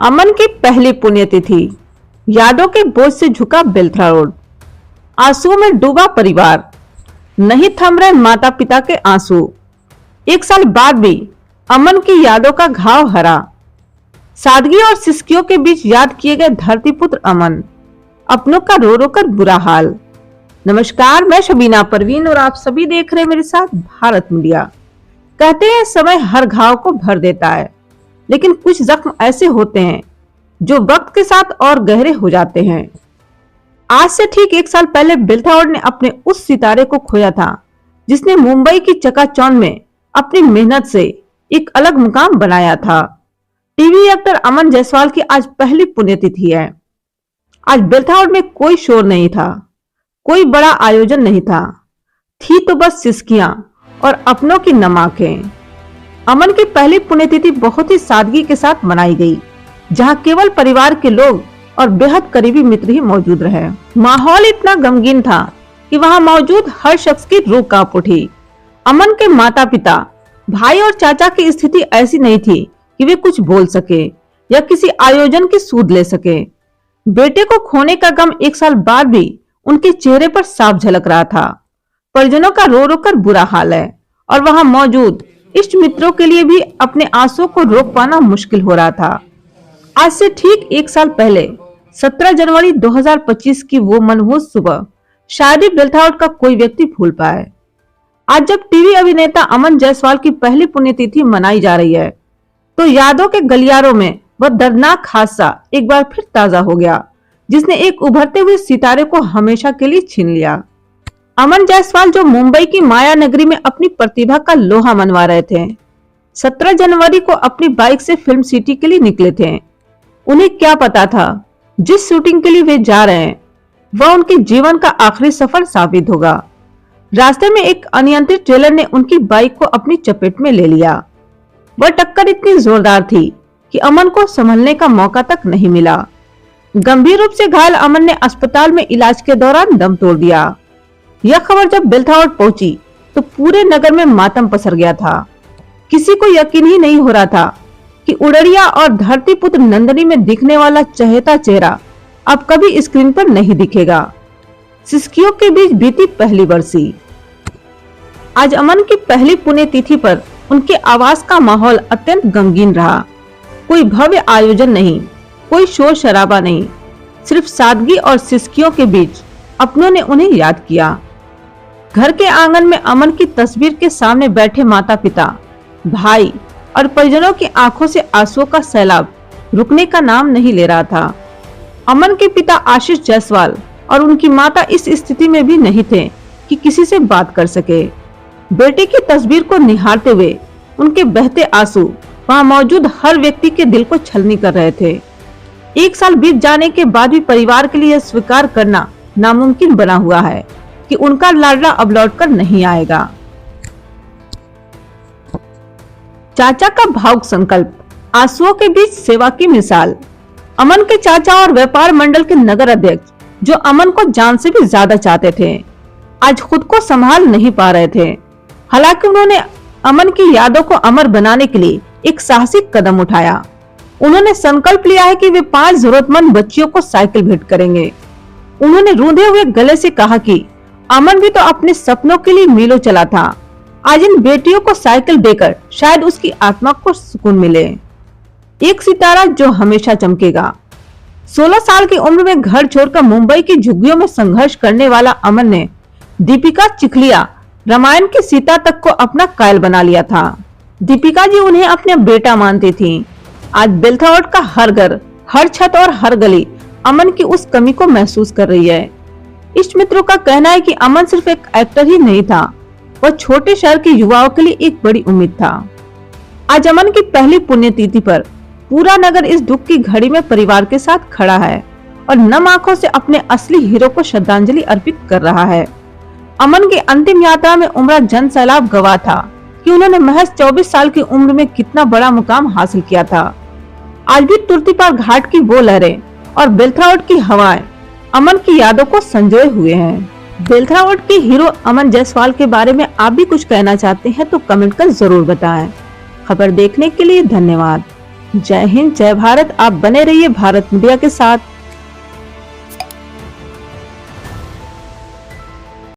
अमन की पहली पुण्यतिथि, यादों के बोझ से झुका बेलथरा रोड, आंसुओं में डूबा परिवार, नहीं थम रहे माता पिता के आंसू। 1 साल बाद भी अमन की यादों का घाव हरा, सादगी और सिसकियों के बीच याद किए गए धरतीपुत्र अमन, अपनों का रो रो कर बुरा हाल। नमस्कार, मैं शबीना परवीन और आप सभी देख रहे हैं मेरे साथ भारत मीडिया। कहते हैं समय हर घाव को भर देता है, लेकिन कुछ जख्म ऐसे होते हैं जो वक्त के साथ और गहरे हो जाते हैं। आज से ठीक 1 साल पहले बेलथरा रोड ने अपने उस सितारे को खोया था जिसने मुंबई की चकाचौंध में अपनी मेहनत से एक अलग मुकाम बनाया था। टीवी एक्टर अमन जायसवाल की आज पहली पुण्यतिथि है। आज बेलथरा रोड में कोई शोर नहीं था, कोई बड़ा आयोजन नहीं था, थी तो बस सिसकियां और अपनों की नमाकें। अमन की पहली पुण्यतिथि बहुत ही सादगी के साथ मनाई गई, जहां केवल परिवार के लोग और बेहद करीबी मित्र ही मौजूद रहे। माहौल इतना गमगीन था कि वहां मौजूद हर शख्स की रूह कांप उठी। अमन के माता पिता, भाई और चाचा की स्थिति ऐसी नहीं थी कि वे कुछ बोल सके या किसी आयोजन की सूद ले सके। बेटे को खोने का गम 1 साल बाद भी उनके चेहरे पर साफ झलक रहा था। परिजनों का रो रो कर बुरा हाल है और वहां मौजूद इष्ट मित्रों के लिए भी अपने आंसुओं को रोक पाना मुश्किल हो रहा था। आज से ठीक 1 साल पहले 17 जनवरी 2025 की वो मनहूस सुबह शायद ही बेलथरा रोड का कोई व्यक्ति भूल पाए। आज जब टीवी अभिनेता अमन जायसवाल की पहली पुण्यतिथि मनाई जा रही है, तो यादों के गलियारों में वह दर्दनाक हादसा एक बार फिर ताजा हो गया, जिसने एक उभरते हुए सितारे को हमेशा के लिए छीन लिया। अमन जायसवाल जो मुंबई की माया नगरी में अपनी प्रतिभा का लोहा मनवा रहे थे, 17 जनवरी को अपनी बाइक से फिल्म सिटी के लिए निकले थे। उन्हें क्या पता था जिस शूटिंग के लिए वे जा रहे हैं वह उनके जीवन का आखिरी सफर साबित होगा। रास्ते में एक अनियंत्रित ट्रेलर ने उनकी बाइक को अपनी चपेट में ले लिया। वह टक्कर इतनी जोरदार थी कि अमन को संभलने का मौका तक नहीं मिला। गंभीर रूप से घायल अमन ने अस्पताल में इलाज के दौरान दम तोड़ दिया। यह खबर जब बेलथरा रोड पहुंची तो पूरे नगर में मातम पसर गया था। किसी को यकीन ही नहीं हो रहा था कि उड़रिया और धरतीपुत्र नंदनी में दिखने वाला चहेता चेहरा अब कभी स्क्रीन पर नहीं दिखेगा। सिसकियों के बीच बीती पहली बरसी। आज अमन की पहली पुण्यतिथि पर उनके आवास का माहौल अत्यंत गमगीन रहा। कोई भव्य आयोजन नहीं, कोई शोर शराबा नहीं, सिर्फ सादगी और सिसकियों के बीच अपनों ने उन्हें याद किया। घर के आंगन में अमन की तस्वीर के सामने बैठे माता पिता, भाई और परिजनों की आंखों से आंसुओं का सैलाब रुकने का नाम नहीं ले रहा था। अमन के पिता आशीष जायसवाल और उनकी माता इस स्थिति में भी नहीं थे कि किसी से बात कर सके। बेटे की तस्वीर को निहारते हुए उनके बहते आंसू वहां मौजूद हर व्यक्ति के दिल को छलनी कर रहे थे। 1 साल बीत जाने के बाद भी परिवार के लिए स्वीकार करना नामुमकिन बना हुआ है कि उनका लाडला अब लौटकर नहीं आएगा। चाचा का भावुक संकल्प, आंसुओं के बीच सेवा की मिसाल। अमन के चाचा और व्यापार मंडल के नगर अध्यक्ष, जो अमन को जान से भी ज्यादा चाहते थे, आज खुद को संभाल नहीं पा रहे थे। हालांकि उन्होंने अमन की यादों को अमर बनाने के लिए एक साहसिक कदम उठाया। उन्होंने संकल्प लिया है कि वे 5 जरूरतमंद बच्चियों को साइकिल भेंट करेंगे। उन्होंने रूंधे हुए गले से कहा कि अमन भी तो अपने सपनों के लिए मीलों चला था। आज इन बेटियों को साइकिल देकर शायद उसकी आत्मा को सुकून मिले। एक सितारा जो हमेशा चमकेगा। 16 साल की उम्र में घर छोड़कर मुंबई की झुग्गियों में संघर्ष करने वाला अमन ने दीपिका चिखलिया, रामायण की सीता तक को अपना कायल बना लिया था। दीपिका जी उन्हें अपने बेटा मानती थीं। आज बेलथरा रोड का हर घर, हर छत और हर गली अमन की उस कमी को महसूस कर रही है। इष्ट मित्रों का कहना है कि अमन सिर्फ एक एक्टर ही नहीं था, वह छोटे शहर के युवाओं के लिए एक बड़ी उम्मीद था। आज अमन की पहली पुण्यतिथि पर पूरा नगर इस दुख की घड़ी में परिवार के साथ खड़ा है और नम आंखों से अपने असली हीरो को श्रद्धांजलि अर्पित कर रहा है। अमन की अंतिम यात्रा में उमड़ा जन सैलाब गवाह था कि उन्होंने महज 24 साल की उम्र में कितना बड़ा मुकाम हासिल किया था। आज भी तुर्तीपार घाट की वो लहरें और बेलथरा रोड की हवाएं अमन की यादों को संजोए हुए हैं। बेलथरा रोड के हीरो अमन जायसवाल के बारे में आप भी कुछ कहना चाहते हैं तो कमेंट कर जरूर बताएं। खबर देखने के लिए धन्यवाद। जय हिंद, जय भारत। आप बने रहिए भारत मीडिया के साथ।